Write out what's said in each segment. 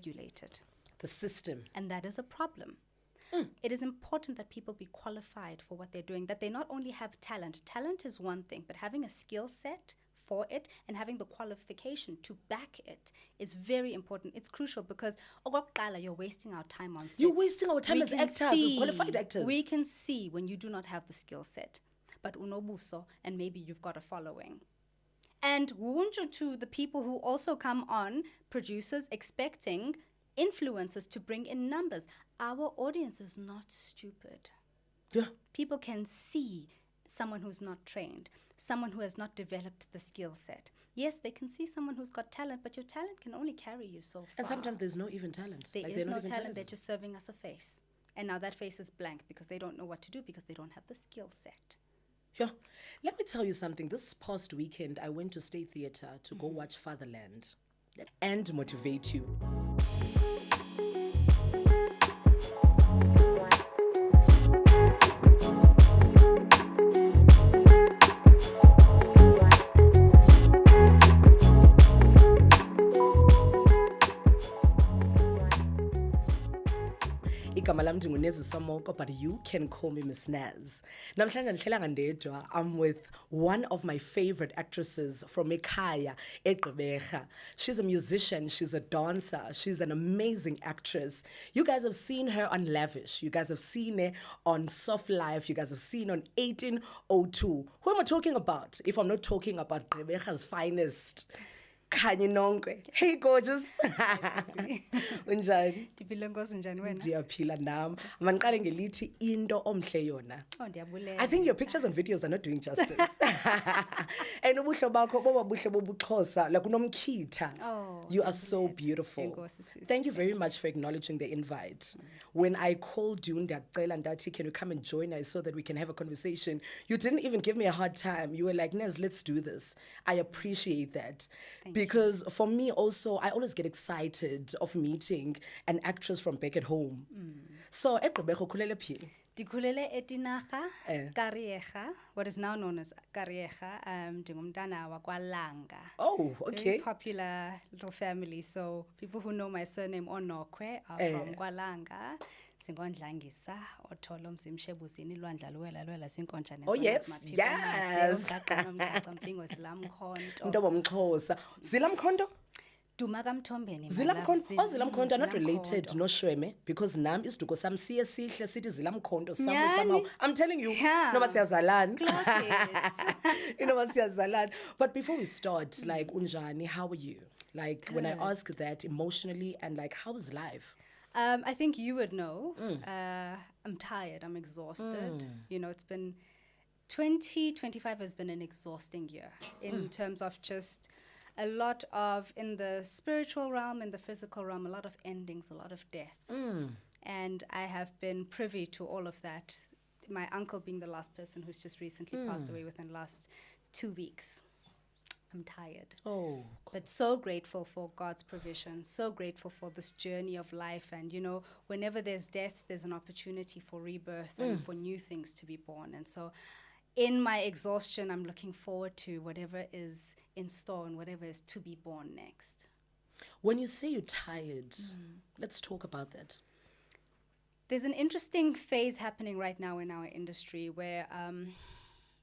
regulated. The system. And that is a problem. It is important that people be qualified for what they're doing, that they not only have talent. Talent is one thing, but having a skill set for it and having the qualification to back it is very important. It's crucial because you're wasting our time on set. You're wasting our time as actors, as qualified actors. We can see when you do not have the skill set, but unobuso, and maybe you've got a following. And wunju to the people who also come on, producers expecting influencers to bring in numbers. Our audience is not stupid. Yeah. People can see someone who's not trained, someone who has not developed the skill set. Yes, they can see someone who's got talent, but your talent can only carry you so far. And sometimes there's no even talent. There is no talent, they're just serving us a face. And now that face is blank because they don't know what to do because they don't have the skill set. Yeah. Let me tell you something. This past weekend, I went to State Theatre to go watch Fatherland and motivate you. Igama lami ndinguNezu Somoko, but you can call me Miss Naz. Namhlanje ndihlelanga ndedwa. I'm with one of my favorite actresses from ekhaya, eGqeberha. She's a musician, she's a dancer, she's an amazing actress. You guys have seen her on Lavish. You guys have seen her on Soft Life. You guys have seen her on 1802. Who am I talking about? If I'm not talking about Gqeberha's finest. Kanye Nongwe. Hey, gorgeous. Unjani? Ndiphile nkosi njani wena? Ndiyaphila nam. Mandiqale ngelithi into omhle yona. Oh, ndiyabulela. I think your pictures and videos are not doing justice. And ubuhle bakho boba buhle bobuXhosa like unomkhitha. Oh, you are so beautiful. Enkosi sis. Thank you very much for acknowledging the invite. When I called you ndiyacela ndathi can you come and join us so that we can have a conversation? You didn't even give me a hard time. You were like, Nez, let's do this. I appreciate that. Because for me also, I always get excited of meeting an actress from back at home. So, eGqeberha ukhulele phi? Ndikhulele eTinarha, Kariega, what is now known as Kariega. Ndingumntana wakwaLanga. Oh, okay. Very popular little family. So people who know my surname Onokwe are from kwaLanga. Singondlangisa, otholo msimshebuzini lwandla luwela lwela sinkonja Oh yes, yes. Ntobo mXhosa. Zilamkhondo? Dumakamthombeni. Zilamkhondo are not related no Shweme because nam isiduko sam siye sihle sithi Zilamkhondo somehow. I'm telling you, no siyazalana. You know siyazalana. But before we start, like unjani, how are you? Like when I ask that emotionally and like how's life? I think you would know. I'm tired. I'm exhausted. You know, it's been 2025 has been an exhausting year in terms of just a lot of, in the spiritual realm, in the physical realm, a lot of endings, a lot of deaths. And I have been privy to all of that. My uncle being the last person who's just recently passed away within the last 2 weeks. I'm tired. Oh. But so grateful for God's provision, so grateful for this journey of life. And, you know, whenever there's death, there's an opportunity for rebirth and for new things to be born. And so in my exhaustion, I'm looking forward to whatever is in store and whatever is to be born next. When you say you're tired, let's talk about that. There's an interesting phase happening right now in our industry where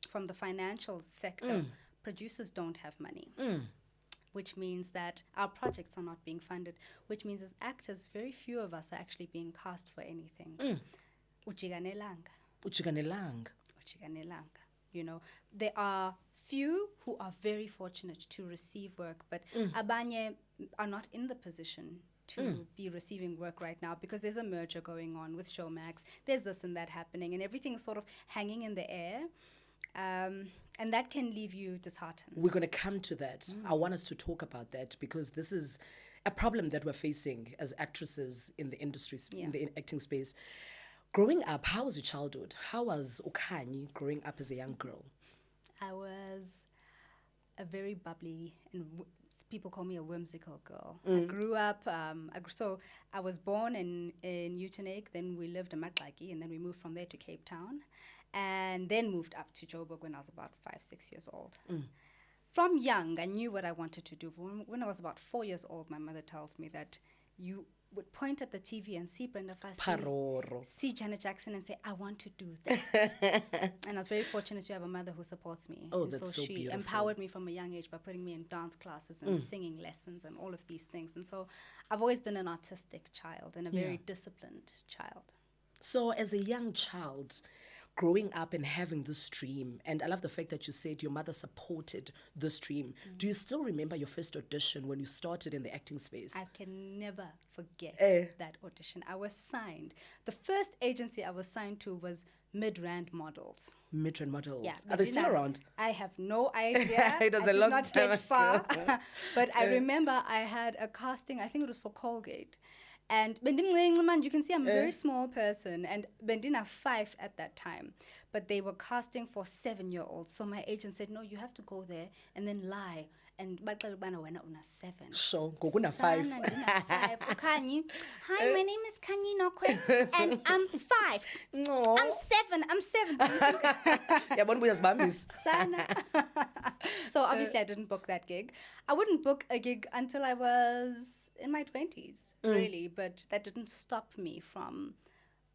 from the financial sector, producers don't have money, which means that our projects are not being funded, which means as actors, very few of us are actually being cast for anything. Uchiganelanga. You know, there are few who are very fortunate to receive work, but abanye are not in the position to be receiving work right now because there's a merger going on with Showmax. There's this and that happening, and everything is sort of hanging in the air. And that can leave you disheartened. We're going to come to that. I want us to talk about that because this is a problem that we're facing as actresses in the industry, in the acting space. Growing up, how was your childhood? How was Okhanyi growing up as a young girl? I was a very bubbly, and people call me a whimsical girl. I grew up, so I was born in Uitenhage, then we lived in Matlaki, and then we moved from there to Cape Town, and then moved up to Joburg when I was about 5-6 years old. From young, I knew what I wanted to do. When I was about 4 years old, my mother tells me that you would point at the TV and see Brenda Fassie, Paroro. see Janet Jackson and say, I want to do that. And I was very fortunate to have a mother who supports me. Oh, and that's so she beautiful. empowered me from a young age by putting me in dance classes and singing lessons and all of these things. And so I've always been an artistic child and a very disciplined child. So as a young child, growing up and having this dream, and I love the fact that you said your mother supported this dream. Do you still remember your first audition when you started in the acting space? I can never forget that audition. I was signed. The first agency I was signed to was Midrand Models. Midrand Models. Yeah, Are they still around? I have no idea. It was I a did long not time get far. But I remember I had a casting, I think it was for Colgate. And you can see I'm a very small person, and Bendina 5 at that time. But they were casting for 7-year-olds. So my agent said, no, you have to go there and then lie. And una 7. So, Goguna 5. Ukhanyi. Hi, my name is Khanyi Nokwe, and I'm 5. No. I'm 7. Yeah, one way as mummies. So obviously I didn't book that gig. I wouldn't book a gig until I was in my 20s, really. But that didn't stop me from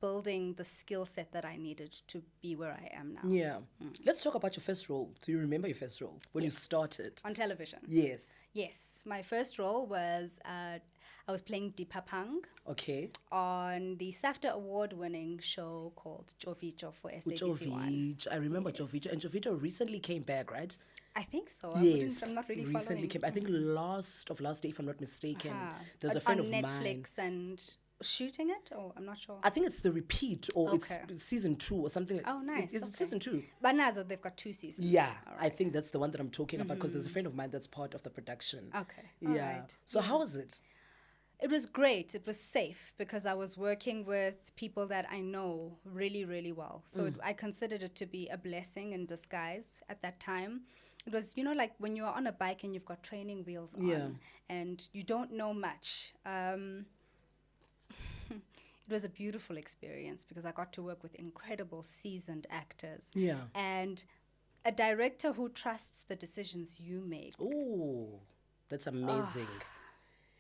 building the skill set that I needed to be where I am now. Yeah. Let's talk about your first role. Do you remember your first role when you started? On television. Yes. Yes. My first role was, I was playing Dipapang Okay. on the SAFTA award-winning show called Jovicho for SABC One. Jovic. I remember Jovic. And Jovic recently came back, right? I think so. Yes. I'm not really recently following. came. I think last day, if I'm not mistaken. There's a On friend of Netflix mine. and shooting it, or I'm not sure. I think it's the repeat, or Okay. it's season 2 or something like. Oh, nice. Is it season 2? But Nazo, they've got 2 seasons. Yeah, All I right. think that's the one that I'm talking about because there's a friend of mine that's part of the production. Okay. Yeah. All right. So how was it? It was great. It was safe because I was working with people that I know really, really well. So I considered it to be a blessing in disguise at that time. It was, like when you're on a bike and you've got training wheels on and you don't know much. It was a beautiful experience because I got to work with incredible seasoned actors. Yeah. And a director who trusts the decisions you make. Oh, that's amazing.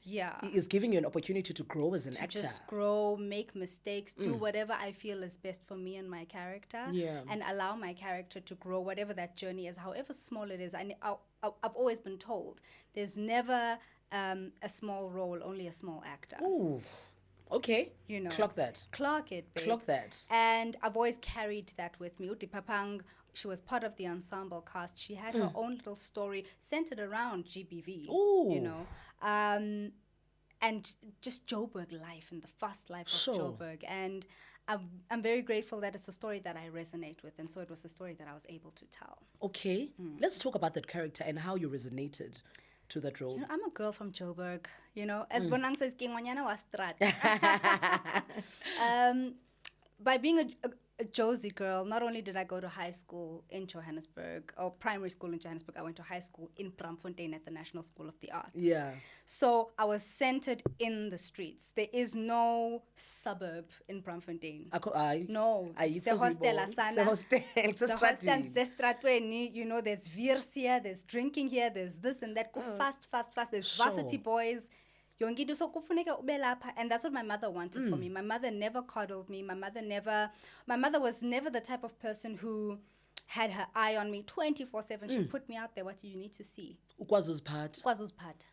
Yeah. He is giving you an opportunity to grow as an To actor. just grow, make mistakes, do whatever I feel is best for me and my character. Yeah. And allow my character to grow, whatever that journey is, however small it is. I've always been told there's never a small role, only a small actor. Ooh, okay. Clock that. Clock it, babe. Clock that. And I've always carried that with me. Uti Papang, she was part of the ensemble cast. She had her own little story centered around GBV. Ooh. And just Joburg life and the fast life Sure. of Joburg. And I'm very grateful that it's a story that I resonate with. And so it was a story that I was able to tell. Okay. Let's talk about that character and how you resonated to that role. I'm a girl from Joburg, as Bonang says, Kingwanyana was strat. By being a Josie girl, not only did I go to high school in Johannesburg, or primary school in Johannesburg, I went to high school in Braamfontein at the National School of the Arts. Yeah. So I was centered in the streets. There is no suburb in Braamfontein. No. It's the hostel asana. There's veers here, there's drinking here, there's this and that. Go fast. There's Sure. varsity boys. And that's what my mother wanted for me. My mother never coddled me. My mother was never the type of person who had her eye on me 24/7. She put me out there. What do you need to see? Ukwazi's part.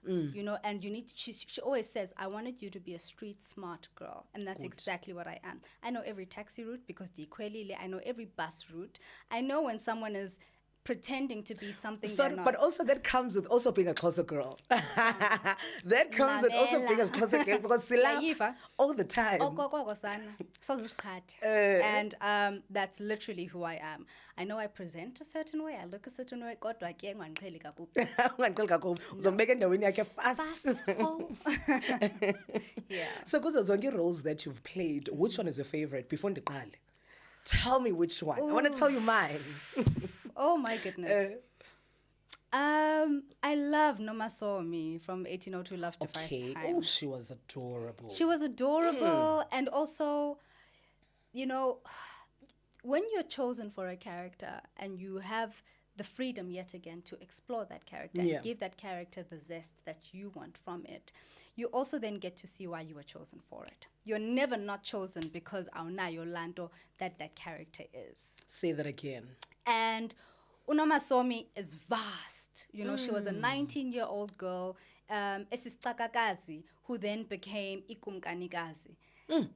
And you need. She always says, I wanted you to be a street smart girl, and that's exactly what I am. I know every taxi route because I know every bus route. I know when someone is pretending to be something they're not. But also that comes with also being a closer girl. That comes with also being a closer girl because Sila all the time. And that's literally who I am. I know I present a certain way, I look a certain way. Fast. Yeah. So kuzo zonke roles that you've played, which one is your favorite? Before ndiqale, tell me which one. I want to tell you mine. Oh my goodness. I love Noma Somi from 1802 Love to First Time. Oh, she was adorable. She was adorable. And also, when you're chosen for a character and you have the freedom yet again to explore that character Yeah. and give that character the zest that you want from it. You also then get to see why you were chosen for it. You're never not chosen because awunayo Yolando that character is. Say that again. And Unomasomi is vast. You know, she was a 19-year-old girl, esistakakazi, who then became ikumkanikazi.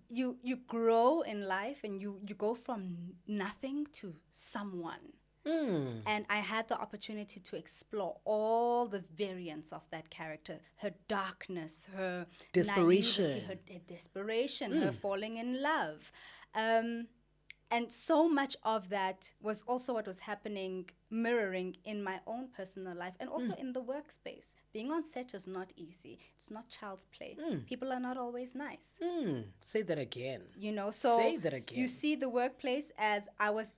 You grow in life and you go from nothing to someone. And I had the opportunity to explore all the variants of that character, her darkness, her Desperation. naivety, her desperation, her falling in love. And so much of that was also what was happening, mirroring in my own personal life and also in the workspace. Being on set is not easy. It's not child's play. People are not always nice. Say that again. You know, so Say that again. you see the workplace as I was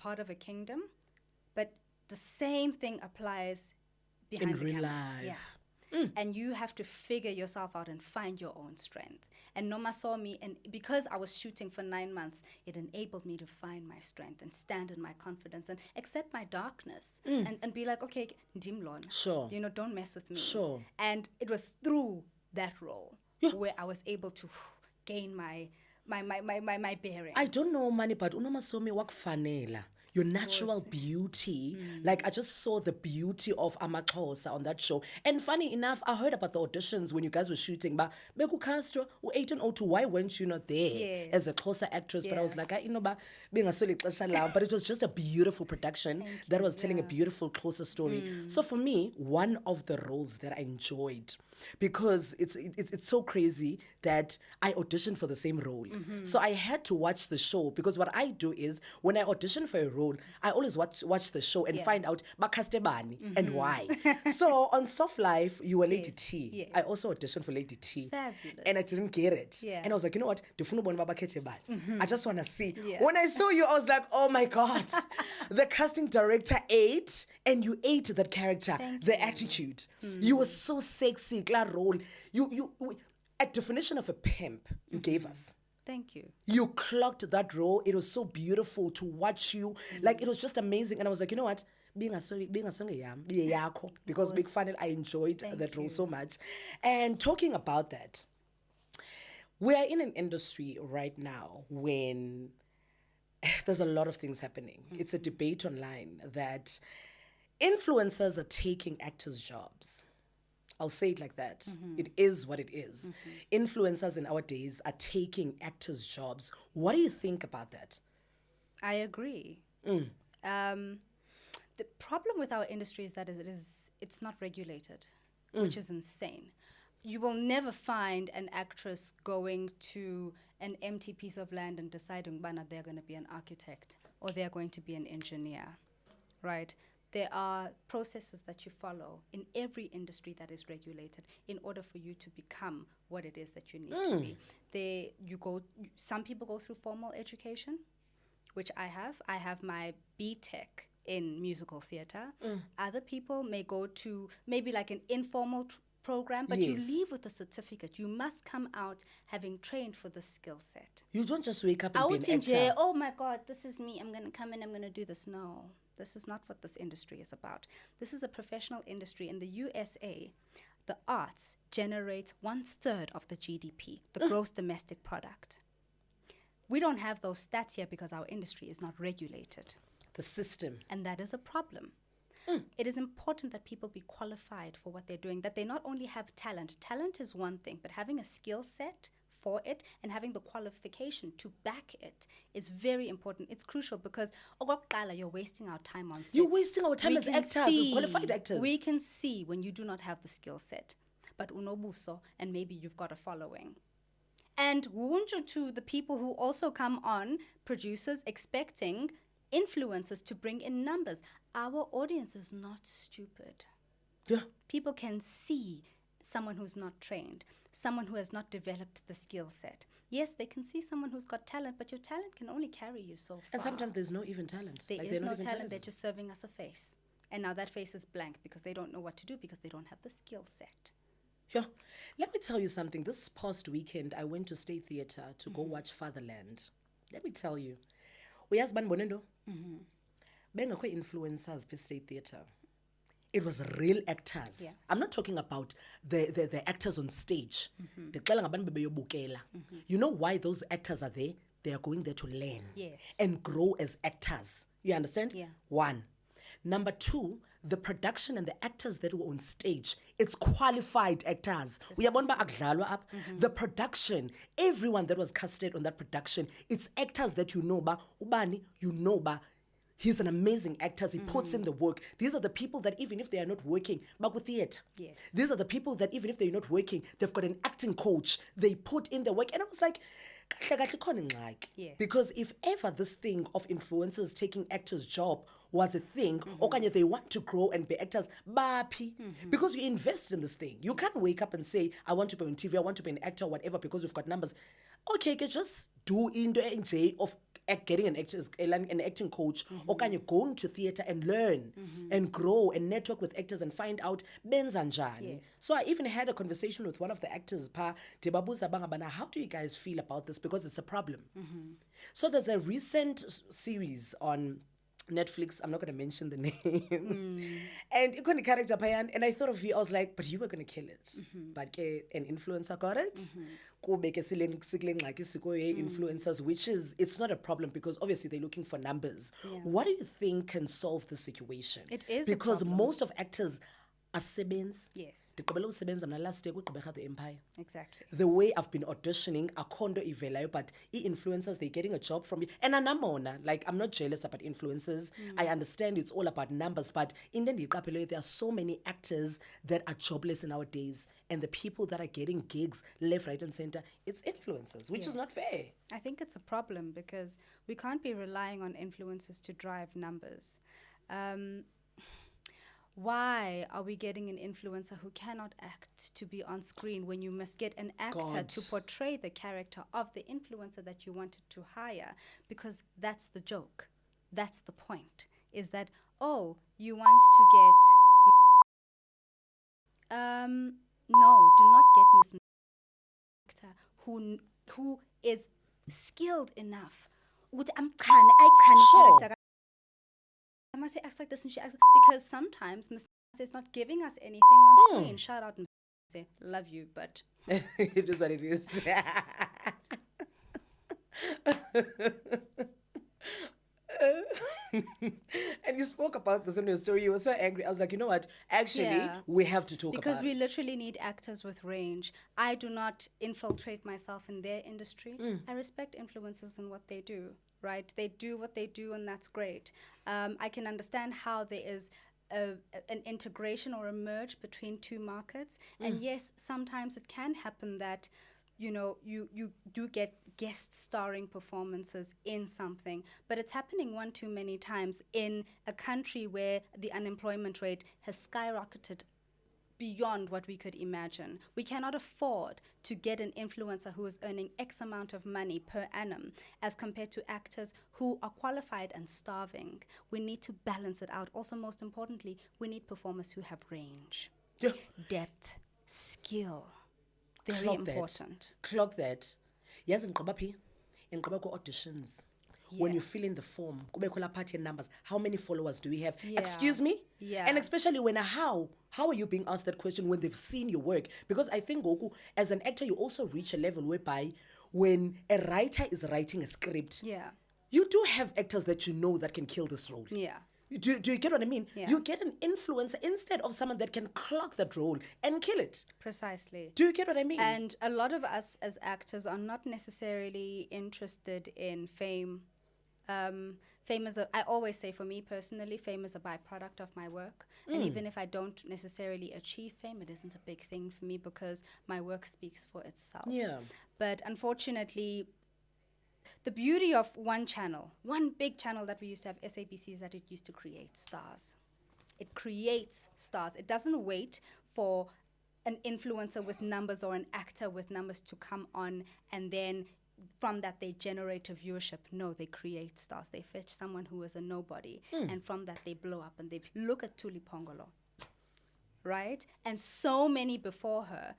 part of a kingdom, but the same thing applies behind In the real camera. life. Yeah. And you have to figure yourself out and find your own strength. And Noma saw me, and because I was shooting for 9 months, it enabled me to find my strength and stand in my confidence and accept my darkness and be like, okay, Ndimlon, Sure. you know, don't mess with me. Sure. And it was through that role where I was able to gain my bearings. I don't know, Mani, but Unomasomi wakufanela. Your natural beauty. Like, I just saw the beauty of Amaxhosa on that show. And funny enough, I heard about the auditions when you guys were shooting, but Beku Castro, 1802, why weren't you not there Yes. as a Xhosa actress? But I was Yeah. like, you know, but it was just a beautiful production that was telling a beautiful Xhosa story. So for me, one of the roles that I enjoyed, because it's so crazy that I auditioned for the same role. So I had to watch the show, because what I do is when I audition for a role, I always watch the show and find out bakaste bani and why. So on Soft Life, you were Lady T. Yes. I also auditioned for Lady T. Fabulous. And I didn't get it. Yeah. And I was like, you know what? I just want to see. Yeah. When I saw you, I was like, oh my God. The casting director ate, and you ate that character, the attitude. You were so sexy, glad role. A definition of a pimp you gave us. Thank you. You clocked that role. It was so beautiful to watch you. Like, it was just amazing. And I was like, you know what? Being a song yam, be yakho, because Big Funnel, I enjoyed that role so much. And talking about that, we are in an industry right now when there's a lot of things happening. It's a debate online that influencers are taking actors' jobs. I'll say it like that. It is what it is. Influencers in our days are taking actors' jobs. What do you think about that? I agree. The problem with our industry is that it's not regulated, which is insane. You will never find an actress going to an empty piece of land and deciding that they're going to be an architect or they're going to be an engineer, right? There are processes that you follow in every industry that is regulated in order for you to become what it is that you need to be. Some people go through formal education, which I have. I have my B.Tech in musical theater. Other people may go to maybe like an informal program, but you Yes. leave with a certificate. You must come out having trained for the skill set. You don't just wake up and be Out an in actor. jail, oh my God, this is me. I'm going to come in, I'm going to do this. No, this is not what this industry is about. This is a professional industry. In the USA, the arts generate 1/3 of the GDP, the gross domestic product. We don't have those stats here because our industry is not regulated. The system. And that is a problem. It is important that people be qualified for what they're doing, that they not only have talent. Talent is one thing, but having a skill set for it and having the qualification to back it is very important. It's crucial because you're wasting our time on set. You're wasting our time We as can actors, as qualified actors. We can see when you do not have the skill set, but unobuso, and maybe you've got a following. And wunju to the people who also come on, producers expecting influencers to bring in numbers. Our audience is not stupid. Yeah. People can see someone who's not trained, someone who has not developed the skill set. Yes, they can see someone who's got talent, but your talent can only carry you so far. And sometimes there's no even talent. There Like, is they're no not even talent. They're talented. just serving us a face. And now that face is blank because they don't know what to do because they don't have the skill set. Yeah. Let me tell you something. This past weekend, I went to State Theatre to go watch Fatherland. Let me tell you. Uyazibani Bonendo? bengekho influencers per state theatre. It was real actors. Yeah. I'm not talking about the actors on stage. Ndixela ngabantu bebeyobukela. You know why those actors are there? They are going there to learn Yes. and grow as actors. You understand? Yeah. One. Number two, the production and the actors that were on stage, it's qualified actors. Uyabona ba akudlalwa apha. The production, everyone that was casted on that production, it's actors that you know ba, ubani, you know ba, he's an amazing actor. He puts in the work. These are the people that even if they are not working, but with theatre. Yes. These are the people that even if they're not working, they've got an acting coach. They put in the work. And I was like, Yes. because if ever this thing of influencers taking actors' job was a thing, okanye they want to grow and be actors, bapi. Because you invest in this thing. You can't wake up and say, I want to be on TV, I want to be an actor, whatever, because you've got numbers. Okay, just do into NJ of getting an acting coach, or can you go into theatre and learn and grow and network with actors and find out benza njani. Yes. So I even had a conversation with one of the actors, Debabuza Bangabana, how do you guys feel about this? Because it's a problem. So there's a recent series on Netflix, I'm not going to mention the name, and you got a character Payan, and I thought of you, I was like, but you were going to kill it. But an influencer got it. Influencers, which is, it's not a problem because obviously they're looking for numbers. Yeah. What do you think can solve the situation? It is because a problem. most of actors are sebens. Yes. The last day the Empire. Exactly. The way I've been auditioning, akondo ivelayo, but influencers, they're getting a job from me. And anamona, like I'm not jealous about influencers. I understand it's all about numbers, but in the there are so many actors that are jobless nowadays, and the people that are getting gigs left, right, and center, it's influencers, which is Yes. not fair. I think it's a problem because we can't be relying on influencers to drive numbers. Why are we getting an influencer who cannot act to be on screen when you must get an actor God. to portray the character of the influencer that you wanted to hire? Because that's the joke. That's the point. Is that, oh, you want to get... no, do not get Miss actor who is skilled enough. Sure. Character. I must say acts like this and she acts because sometimes Miss is not giving us anything on screen. Shout out and say love you, but It is what it is. And you spoke about this in your story. You were so angry. I was like, you know what? Actually, Yeah. we have to talk because about we it. literally need actors with range. I do not infiltrate myself in their industry. I respect influencers and what they do, right? They do what they do, and that's great. I can understand how there is an integration or a merge between two markets. And yes, sometimes it can happen that, you know, you do get guest starring performances in something, but it's happening one too many times in a country where the unemployment rate has skyrocketed beyond what we could imagine. We cannot afford to get an influencer who is earning X amount of money per annum as compared to actors who are qualified and starving. We need to balance it out. Also, most importantly, we need performers who have range, Yeah. depth, skill. Very Clock important. Clock that. Yes, in Kabapi, in Kabako auditions. When Yeah. you fill in the form, kubekhola party and numbers, how many followers do we have? Yeah. Excuse me? Yeah. And especially when how are you being asked that question when they've seen your work? Because I think Goku, as an actor, you also reach a level whereby when a writer is writing a script, Yeah. you do have actors that you know that can kill this role. Yeah. Do you get what I mean? Yeah. You get an influencer instead of someone that can clock that role and kill it. Precisely. Do you get what I mean? And a lot of us as actors are not necessarily interested in fame. Fame is I always say, for me personally, fame is a byproduct of my work. And even if I don't necessarily achieve fame, it isn't a big thing for me because my work speaks for itself. Yeah. But unfortunately, the beauty of one big channel that we used to have, SABC, is that it used to create stars. It creates stars. It doesn't wait for an influencer with numbers or an actor with numbers to come on and then from that they generate a viewership. No, they create stars. They fetch someone who is a nobody and from that they blow up and they look at Tuli Pongolo, right? And so many before her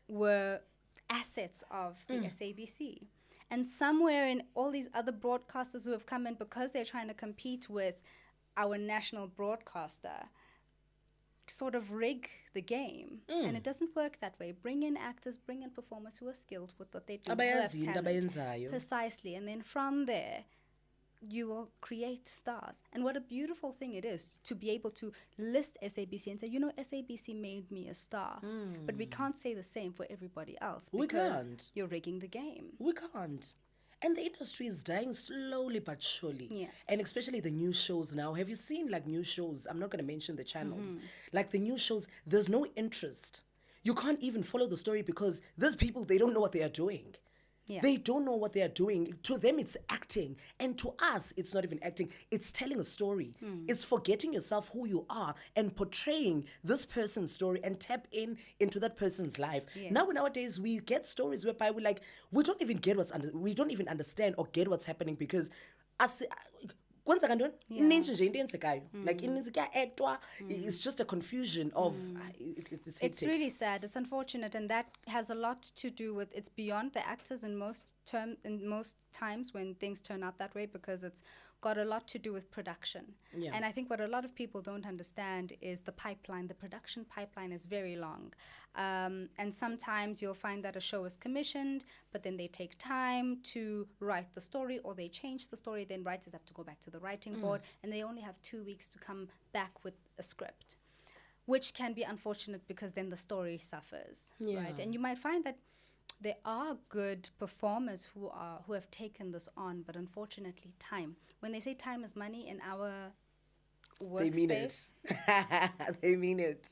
were assets of the SABC. And somewhere in all these other broadcasters who have come in because they're trying to compete with our national broadcaster sort of rig the game. And it doesn't work that way. Bring in actors, bring in performers who are skilled with what they do, who have Abayazi into talent. abayenzayo. Precisely. And then from there, you will create stars. And what a beautiful thing it is to be able to list SABC and say, you know, SABC made me a star. But we can't say the same for everybody else We because can't. you're rigging the game. We can't. And the industry is dying slowly but surely. Yeah. And especially the new shows now. Have you seen like new shows? I'm not going to mention the channels. Like the new shows, there's no interest. You can't even follow the story because these people, they don't know what they are doing. Yeah. They don't know what they are doing. To them, it's acting. And to us, it's not even acting. It's telling a story. It's forgetting yourself who you are and portraying this person's story and tap into that person's life. Yes. Nowadays, we get stories whereby we don't even get we don't even understand or get what's happening because kwenza kantoni ininzi nje into eyenzekayo like ininzi kuya-actwa it's just a confusion of it's It's hectic. really sad. It's unfortunate, and that has a lot to do with it's beyond the actors in most times when things turn out that way because it's got a lot to do with production. Yeah. And I think what a lot of people don't understand is the pipeline. The production pipeline is very long, and sometimes you'll find that a show is commissioned, but then they take time to write the story, or they change the story. Then writers have to go back to the writing board, and they only have 2 weeks to come back with a script, which can be unfortunate because then the story suffers, right? Yeah. And you might find that there are good performers who have taken this on, but unfortunately, time. When they say time is money in our They mean it. workspace, They mean it.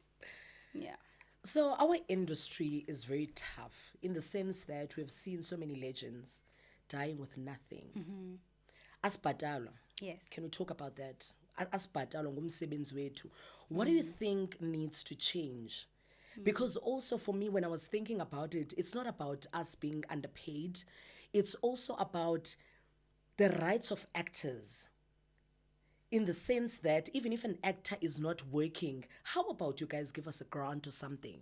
yeah, So our industry is very tough in the sense that we have seen so many legends dying with nothing. Asibhatalwa. yes. Can we talk about that? Asibhatalwa ngumsebenzi wethu. What do you think needs to change? Because also for me, when I was thinking about it, it's not about us being underpaid. It's also about the rights of actors. In the sense that even if an actor is not working, how about you guys give us a grant or something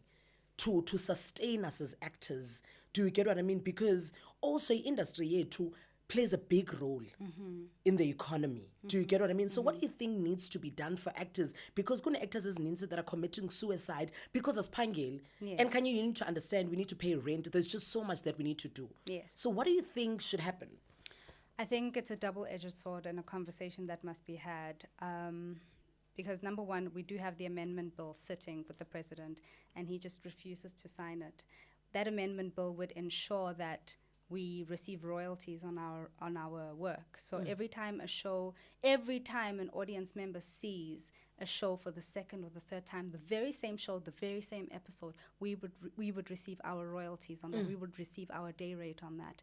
to sustain us as actors? Do you get what I mean? Because also industry yethu plays a big role in the economy. Do you get what I mean? So what do you think needs to be done for actors? Because kuna actors ezininzi that are committing suicide because asiphangeli. Yes. And can you need to understand we need to pay rent. There's just so much that we need to do. Yes. So what do you think should happen? I think it's a double-edged sword and a conversation that must be had. Because number one, we do have the amendment bill sitting with the president, and he just refuses to sign it. That amendment bill would ensure that we receive royalties on our work. So every time an audience member sees a show for the second or the third time, the very same show, the very same episode, we would receive our royalties on that. We would receive our day rate on that,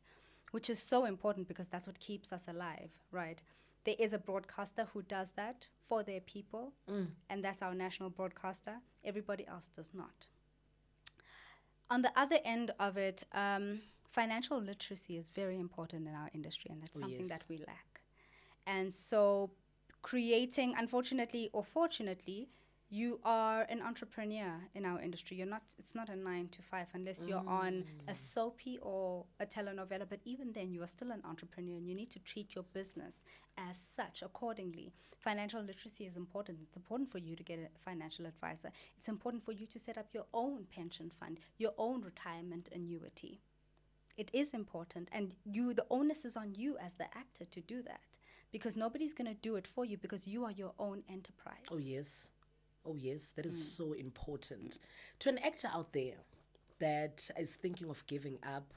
which is so important because that's what keeps us alive, right? There is a broadcaster who does that for their people, and that's our national broadcaster. Everybody else does not. On the other end of it, financial literacy is very important in our industry, and that's something yes. that we lack. And so creating, unfortunately or fortunately, you are an entrepreneur in our industry. It's not a 9 to 5 unless you're on a soapy or a telenovela, but even then you are still an entrepreneur and you need to treat your business as such accordingly. Financial literacy is important. It's important for you to get a financial advisor. It's important for you to set up your own pension fund, your own retirement annuity. It is important, and the onus is on you as the actor to do that, because nobody's going to do it for you because you are your own enterprise. Oh, yes. Oh, yes, that is so important. To an actor out there that is thinking of giving up,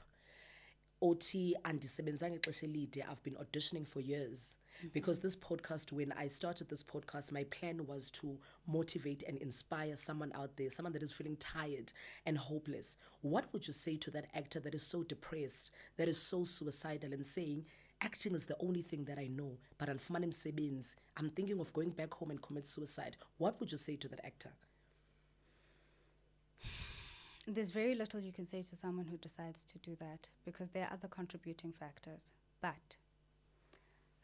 OT andisebenzanga ixesha elide, I've been auditioning for years. Because this podcast, when I started this podcast, my plan was to motivate and inspire someone out there, someone that is feeling tired and hopeless. What would you say to that actor that is so depressed, that is so suicidal, and saying, acting is the only thing that I know, but I'm thinking of going back home and commit suicide? What would you say to that actor? There's very little you can say to someone who decides to do that because there are other contributing factors. But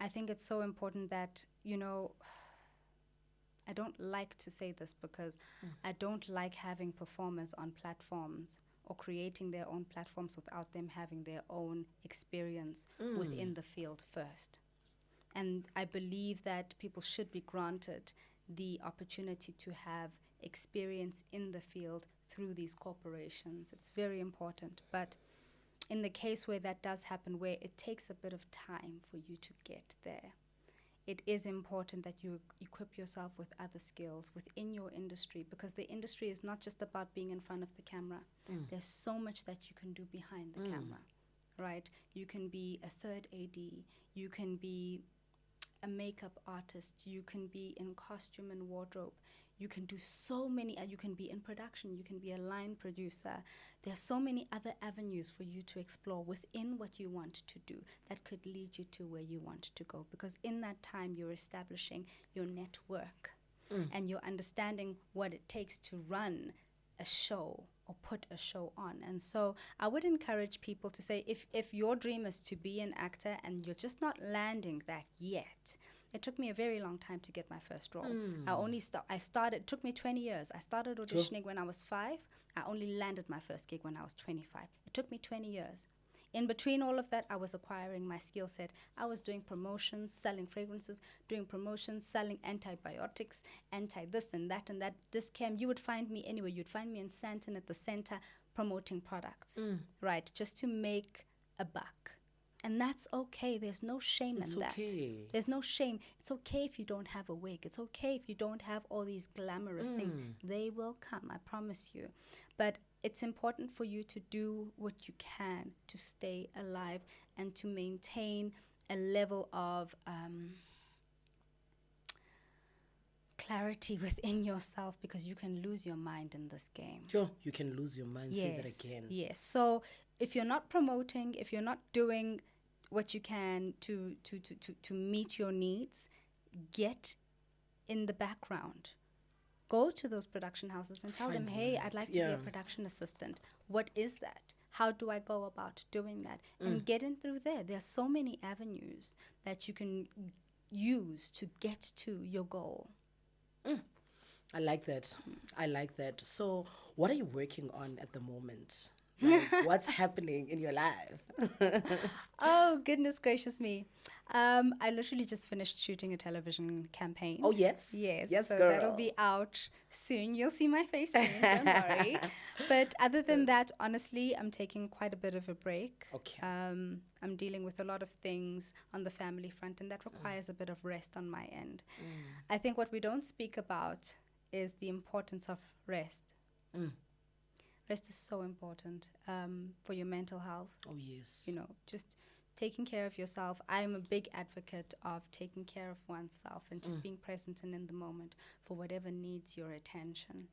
I think it's so important that, I don't like to say this because I don't like having performers on platforms or creating their own platforms without them having their own experience within the field first. And I believe that people should be granted the opportunity to have experience in the field through these corporations. It's very important. But in the case where that does happen, where it takes a bit of time for you to get there, it is important that you equip yourself with other skills within your industry, because the industry is not just about being in front of the camera. There's so much that you can do behind the camera, right? You can be a third AD, you can be a makeup artist, you can be in costume and wardrobe, you can do so many, you can be in production, you can be a line producer. There are so many other avenues for you to explore within what you want to do that could lead you to where you want to go, because in that time you're establishing your network and you're understanding what it takes to run a show or put a show on. And so I would encourage people to say, if your dream is to be an actor and you're just not landing that yet. It took me a very long time to get my first role. It took me 20 years. I started auditioning when I was 5. I only landed my first gig when I was 25. It took me 20 years. In between all of that, I was acquiring my skill set. I was doing promotions, selling fragrances, doing promotions, selling antibiotics, anti-this and that and that. Discam, you would find me anywhere. You'd find me in Santon at the center promoting products, right? Just to make a buck. And that's okay. There's no shame in that. There's no shame. It's okay if you don't have a wig. It's okay if you don't have all these glamorous things. They will come, I promise you. But it's important for you to do what you can to stay alive and to maintain a level of clarity within yourself, because you can lose your mind in this game. Sure, you can lose your mind. Say that again. Yes. So if you're not promoting, if you're not doing what you can to meet your needs, get in the background. Go to those production houses and tell them, hey, I'd like to be a production assistant. What is that? How do I go about doing that? And get in through there. There are so many avenues that you can use to get to your goal. I like that. I like that. So what are you working on at the moment? Like, what's happening in your life? Oh, goodness gracious me. I literally just finished shooting a television campaign. Oh, yes? Yes, so girl. that'll be out soon. You'll see my face soon, don't worry. But other than that, honestly, I'm taking quite a bit of a break. Okay. I'm dealing with a lot of things on the family front, and that requires a bit of rest on my end. I think what we don't speak about is the importance of rest. Rest is so important for your mental health. Oh, yes. You know, just taking care of yourself. I'm a big advocate of taking care of oneself and just being present and in the moment for whatever needs your attention.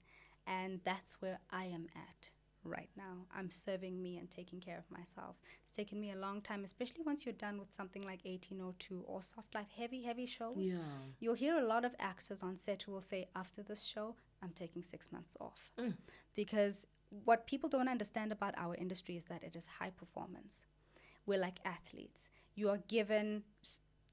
And that's where I am at right now. I'm serving me and taking care of myself. It's taken me a long time, especially once you're done with something like 1802 or Soft Life, heavy shows. Yeah. You'll hear a lot of actors on set who will say, after this show, I'm taking 6 months off. Because what people don't understand about our industry is that it is high performance. We're like athletes. You are given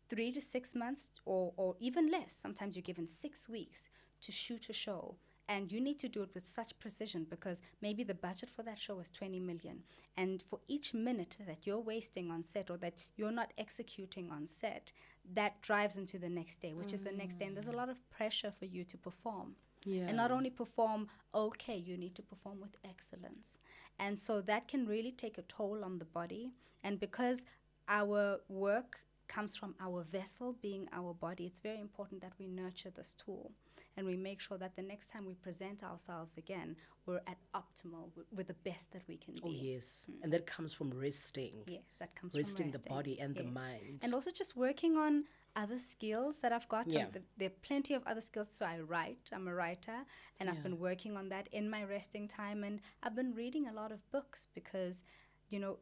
3 to 6 months or even less. Sometimes you're given 6 weeks to shoot a show. And you need to do it with such precision, because maybe the budget for that show is 20 million. And for each minute that you're wasting on set or that you're not executing on set, that drives into the next day, which is the next day. And there's a lot of pressure for you to perform. Yeah. And not only perform okay, you need to perform with excellence. And so that can really take a toll on the body. And because our work comes from our vessel being our body, it's very important that we nurture this tool and we make sure that the next time we present ourselves again, we're at optimal, we're the best that we can be. Oh, yes. And that comes from resting. Yes, that comes resting from the body and the mind. And also just working on other skills that I've got. Yeah. There are plenty of other skills. So I write. I'm a writer. And I've been working on that in my resting time. And I've been reading a lot of books because, you know,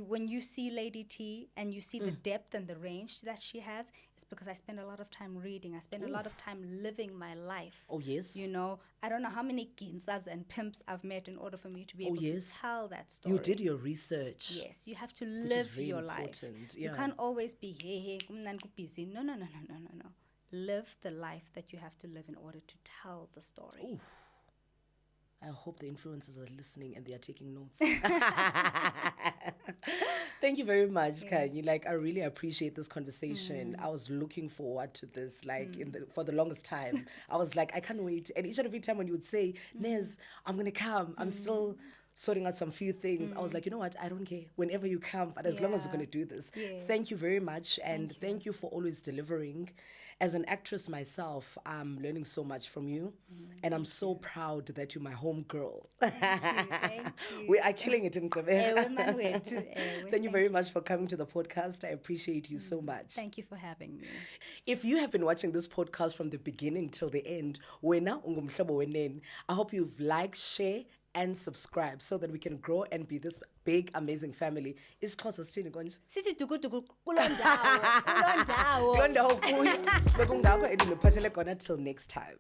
when you see Lady T and you see the depth and the range that she has, it's because I spend a lot of time reading. I spend a lot of time living my life. Oh, yes. You know, I don't know how many ginsas and pimps I've met in order for me to be able to tell that story. You did your research. Yes, you have to live your life. Yeah. You can't always be hey, busy. No. Live the life that you have to live in order to tell the story. Oof. I hope the influencers are listening and they are taking notes. Thank you very much, Kanye. Like, I really appreciate this conversation. I was looking forward to this, like, for the longest time. I was like, I can't wait. And each and every time when you would say, Nez, I'm going to come, I'm still sorting out some few things. I was like, you know what? I don't care. Whenever you come, but as long as you're going to do this. Yes. Thank you very much. And thank you for always delivering. As an actress myself, I'm learning so much from you. And I'm so proud that you're my home girl. Thank you. We are killing it in Quebec. Thank Thank you very much for coming to the podcast. I appreciate you so much. Thank you for having me. If you have been watching this podcast from the beginning till the end, I hope you've liked, share, and subscribe so that we can grow and be this big, amazing family. Isixhosa sithini konje? Sithi dukuduku kuloo ndawo. Kuloo ndawo kuyo. Bekungakho endiniphathele khona till next time.